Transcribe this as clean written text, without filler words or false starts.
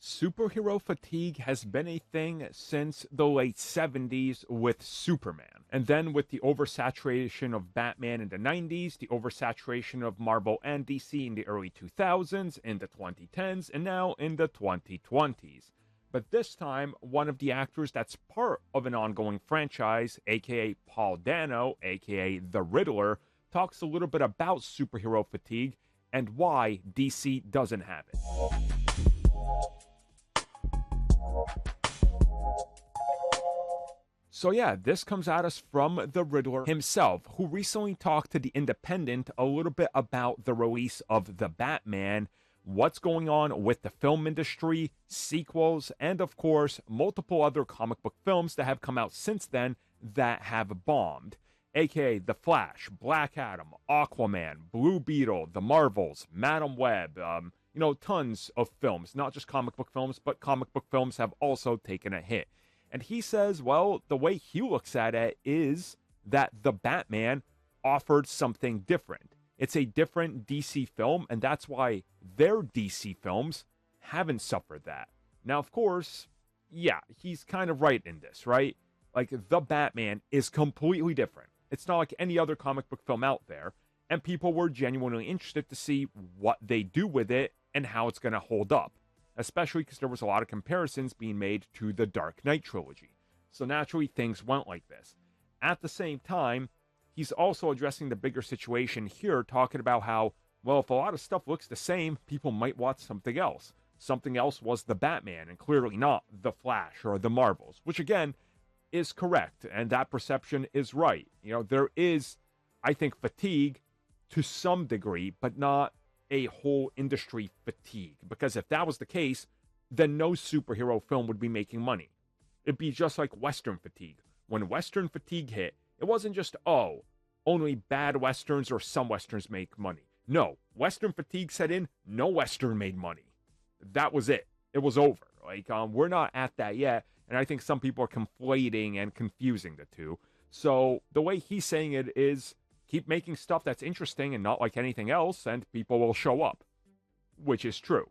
Superhero fatigue has been a thing since the late 70s with Superman. And then with the oversaturation of Batman in the 90s, the oversaturation of Marvel and DC in the early 2000s, in the 2010s, and now in the 2020s. But this time, one of the actors that's part of an ongoing franchise, aka Paul Dano, aka The Riddler, talks a little bit about superhero fatigue and why DC doesn't have it. So yeah, this comes at us from the Riddler himself, who recently talked to The Independent a little bit about the release of The Batman, what's going on with the film industry, sequels, and of course, multiple other comic book films that have come out since then that have bombed. AKA The Flash, Black Adam, Aquaman, Blue Beetle, The Marvels, Madam Web, tons of films, not just comic book films, but comic book films have also taken a hit. And he says, well, the way he looks at it is that The Batman offered something different. It's a different DC film, and that's why their DC films haven't suffered that. Now, of course, yeah, he's kind of right in this, right? Like, The Batman is completely different. It's not like any other comic book film out there, and people were genuinely interested to see what they do with it and how it's going to hold up. Especially because there was a lot of comparisons being made to the Dark Knight trilogy. So naturally, things went like this. At the same time, he's also addressing the bigger situation here, talking about how, well, if a lot of stuff looks the same, people might watch something else. Something else was The Batman, and clearly not The Flash or The Marvels, which again, is correct, and that perception is right. There is, I think, fatigue to some degree, but not a whole industry fatigue, because if that was the case, then no superhero film would be making money. It'd be just like Western fatigue. When Western fatigue hit, it wasn't just, only bad Westerns or some Westerns make money. No, Western fatigue set in, no Western made money. That was it. It was over. We're not at that yet, and I think some people are conflating and confusing the two. So the way he's saying it is, keep making stuff that's interesting and not like anything else, and people will show up. Which is true.